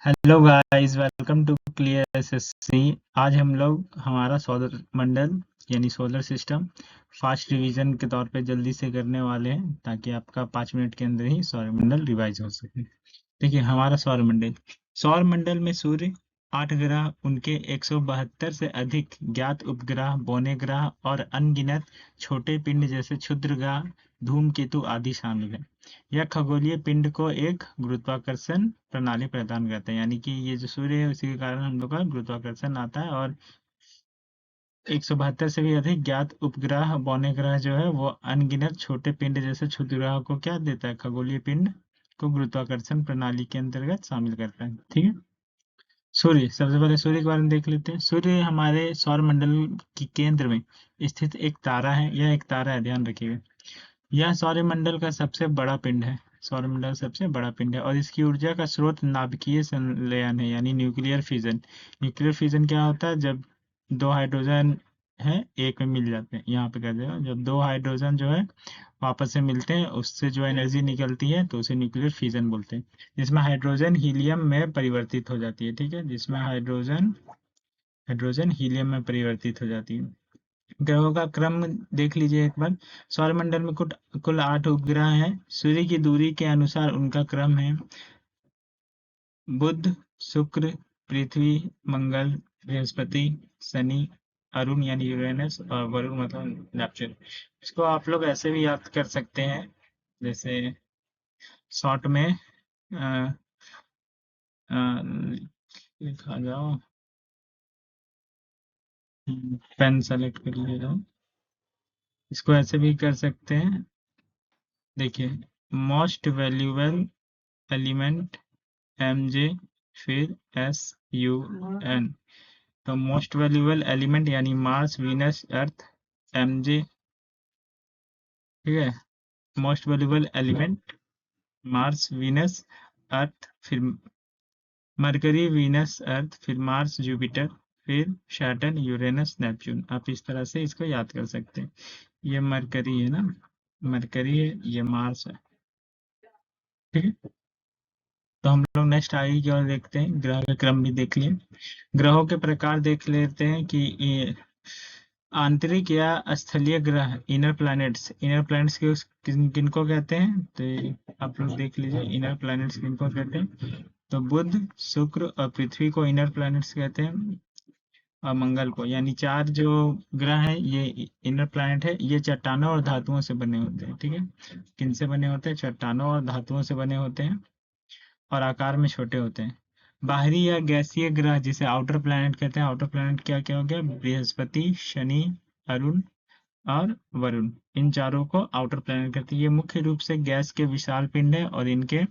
Hello guys, welcome to clear SSC. आज हम लोग हमारा सौर मंडल यानी सोलर सिस्टम फास्ट रिवीजन के तौर पे जल्दी से करने वाले हैं ताकि आपका 5 मिनट के अंदर ही सौर मंडल रिवाइज हो सके। देखिए हमारा सौर मंडल में सूर्य, 8 ग्रह, उनके 172 से अधिक ज्ञात उपग्रह, बौने ग्रह और अनगिनत छोटे पिंड जैसे क्षुद्र ग्रह, धूमकेतु आदि शामिल है। यह खगोलीय पिंड को एक गुरुत्वाकर्षण प्रणाली प्रदान करते हैं, यानी कि ये जो सूर्य है उसी के कारण हम लोग का गुरुत्वाकर्षण आता है। और 172 से भी अधिक ज्ञात उपग्रह, बौने ग्रह जो है वो अनगिनत छोटे पिंड जैसे क्षुद्र ग्रहों को क्या देता है, खगोलीय पिंड को गुरुत्वाकर्षण प्रणाली के अंतर्गत शामिल करता है। ठीक है। सूर्य, सबसे पहले सूर्य के बारे में देख लेते हैं। सूर्य हमारे सौर मंडल के केंद्र में स्थित एक तारा है। यह एक तारा है, ध्यान रखिएगा। यह सौरमंडल का सबसे बड़ा पिंड है। सौरमंडल सबसे बड़ा पिंड है और इसकी ऊर्जा का स्रोत नाभिकीय संलयन है, यानी न्यूक्लियर फिजन। न्यूक्लियर फिजन क्या होता है? जब दो हाइड्रोजन है एक में मिल जाते हैं। यहाँ पे कर देगा, जब दो हाइड्रोजन जो है वापस से मिलते हैं उससे जो एनर्जी निकलती है तो उसे न्यूक्लियर फिजन बोलते हैं, जिसमें हाइड्रोजन हीलियम में परिवर्तित हो जाती है। ठीक है, जिसमें हाइड्रोजन हाइड्रोजन हीलियम में परिवर्तित हो जाती है। ग्रहों का क्रम देख लीजिए एक बार। सौरमंडल में कुल 8 उपग्रह हैं। सूर्य की दूरी के अनुसार उनका क्रम है: बुध, शुक्र, पृथ्वी, मंगल, बृहस्पति, शनि, अरुण यानी यूरेनस और वरुण मतलब नेपच्यून। इसको आप लोग ऐसे भी याद कर सकते हैं, जैसे शॉर्ट में अ, लिखा जाओ। पेन सेलेक्ट कर लिया। इसको ऐसे भी कर सकते हैं। देखिए, most valuable element M J, फिर SUN। तो मोस्ट वैल्यूएबल एलिमेंट यानी Mars, Venus, Earth, M J. ठीक है, most valuable element Mars, Venus, Earth, फिर मरकरी, वीनस, अर्थ, फिर मार्स, जुपिटर, फिर सैटर्न, यूरेनस, नेपच्यून। आप इस तरह से इसको याद कर सकते हैं। ये मरकरी है ना, मरकरी है, ये मार्स है। ठीक है, तो हम लोग नेक्स्ट आगे की ओर देखते हैं। ग्रह का क्रम भी देख लिए, ग्रहों के प्रकार देख लेते हैं कि ये आंतरिक या स्थलीय ग्रह, इनर प्लैनेट्स किनको कहते हैं, तो ये आप लोग देख लीजिए, इनर प्लैनेट्स किनको कहते हैं। तो बुध, शुक्र और पृथ्वी को इनर प्लैनेट्स कहते हैं, और मंगल को, यानी चार जो ग्रह हैं ये इनर प्लैनेट है। ये चट्टानों और धातुओं से बने होते हैं। ठीक है, किन से बने होते हैं? चट्टानों और धातुओं से बने होते हैं और आकार में छोटे होते हैं। बाहरी या गैसीय ग्रह जिसे आउटर प्लैनेट कहते हैं। आउटर प्लैनेट क्या क्या हो गया? बृहस्पति, शनि, अरुण और वरुण। इन चारों को आउटर प्लैनेट कहते हैं। ये मुख्य रूप से गैस के विशाल पिंड है और इनके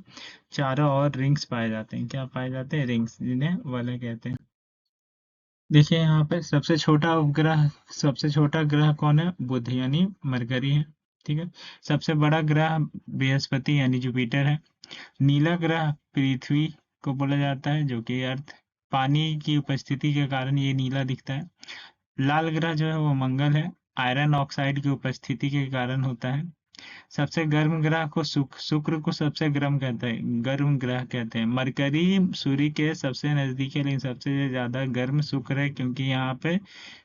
चारों ओर रिंग्स पाए जाते हैं। क्या पाए जाते हैं? रिंग्स, जिन्हें वलय कहते हैं। देखिए यहाँ पे सबसे छोटा ग्रह कौन है? बुध यानी मरकरी है। ठीक है, सबसे बड़ा ग्रह बृहस्पति यानी जुपिटर है। नीला ग्रह पृथ्वी को बोला जाता है, जो कि अर्थ, पानी की उपस्थिति के कारण ये नीला दिखता है। लाल ग्रह जो है वो मंगल है, आयरन ऑक्साइड की उपस्थिति के कारण होता है। सबसे गर्म ग्रह को शुक्र को सबसे गर्म ग्रह कहते हैं। मरकरी सूर्य के सबसे नजदीक है, लेकिन सबसे ज्यादा गर्म शुक्र है, क्योंकि यहाँ पे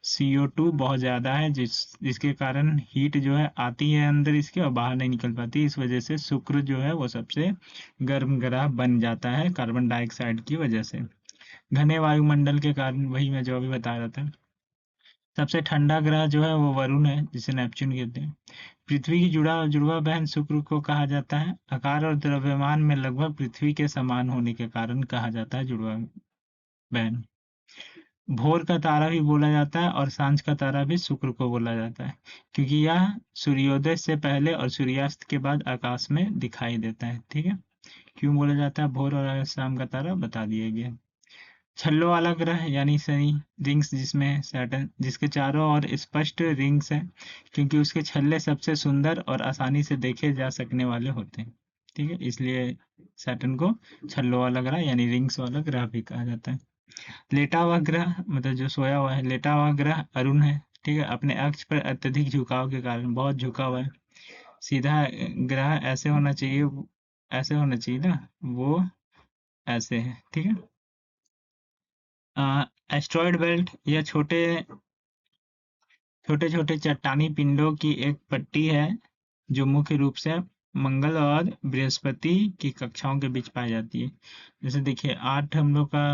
CO2 बहुत ज्यादा है, जिसके कारण हीट जो है आती है अंदर इसके और बाहर नहीं निकल पाती। इस वजह से शुक्र जो है वो सबसे गर्म ग्रह बन जाता है, कार्बन डाइऑक्साइड की वजह से, घने वायुमंडल के कारण। वही मैं जो अभी बता रहा था। सबसे ठंडा ग्रह जो है वो वरुण है, जिसे नेपच्यून कहते हैं। पृथ्वी की जुड़वा बहन शुक्र को कहा जाता है। आकार और द्रव्यमान में लगभग पृथ्वी के समान होने के कारण कहा जाता है जुड़वा बहन। भोर का तारा भी बोला जाता है और सांझ का तारा भी शुक्र को बोला जाता है, क्योंकि यह सूर्योदय से पहले और सूर्यास्त के बाद आकाश में दिखाई देता है। ठीक है, क्यों बोला जाता है भोर और शाम का तारा, बता दिया गया। छल्लों वाला ग्रह यानी शनि, रिंग्स जिसमें सैटर्न, जिसके चारों ओर स्पष्ट रिंग्स हैं, क्योंकि उसके छल्ले सबसे सुंदर और आसानी से देखे जा सकने वाले होते हैं। ठीक है, इसलिए सैटर्न को छल्लों वाला ग्रह यानी रिंग्स वाला ग्रह भी कहा जाता है। लेटा हुआ ग्रह मतलब जो सोया हुआ है, लेटा हुआ ग्रह अरुण है। ठीक है, अपने अक्ष पर अत्यधिक झुकाव के कारण बहुत झुका हुआ है। सीधा ग्रह ऐसे होना चाहिए ना, वो ऐसे है। ठीक है, एस्ट्रॉयड बेल्ट या छोटे छोटे छोटे चट्टानी पिंडों की एक पट्टी है जो मुख्य रूप से मंगल और बृहस्पति की कक्षाओं के बीच पाई जाती है। जैसे देखिए 8 हम लोग का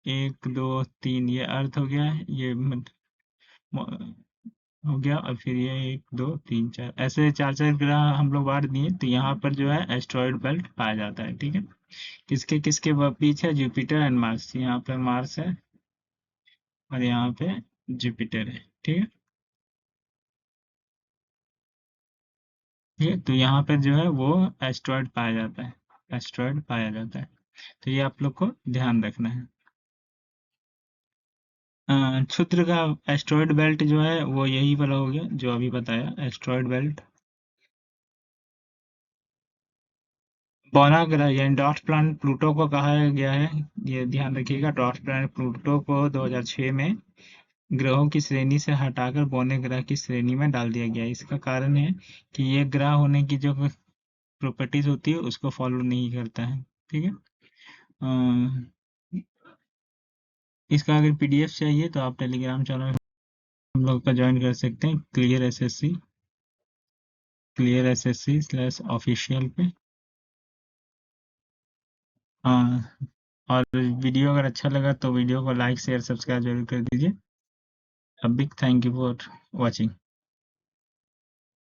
1 2 3 ये अर्थ हो गया, ये हो गया, और फिर ये 1 2 3 4 ऐसे चार चार ग्रह हम लोग बांट दिए, तो यहाँ पर जो है एस्ट्रॉयड बेल्ट पाया जाता है। ठीक है, किसके किसके बीच है? Jupiter and Mars. यहाँ पे मार्स है और यहाँ पे जुपिटर है। ठीक है, ठीक है, तो यहाँ पर जो है वो एस्ट्रॉयड पाया जाता है, एस्ट्रॉयड पाया जाता है। तो ये आप लोग को ध्यान रखना है। क्षुद्र का एस्ट्रॉयड बेल्ट जो है वो यही वाला हो गया जो अभी बताया, एस्ट्रॉयड बेल्ट। बौना ग्रह यानी डॉट प्लैनेट प्लूटो को कहा गया है, ये ध्यान रखिएगा, डॉट प्लैनेट प्लूटो को 2006 में ग्रहों की श्रेणी से हटाकर बौने ग्रह की श्रेणी में डाल दिया गया है। इसका कारण है कि ये ग्रह होने की जो प्रॉपर्टीज होती है उसको फॉलो नहीं करता है। ठीक है, अ, इसका अगर पीडीएफ चाहिए तो आप टेलीग्राम चैनल हम लोग का ज्वाइन कर सकते हैं, क्लियर एसएससी/ऑफिशियल पे। हाँ, और वीडियो अगर अच्छा लगा तो वीडियो को लाइक शेयर सब्सक्राइब जरूर कर दीजिए। A big thank you for watching.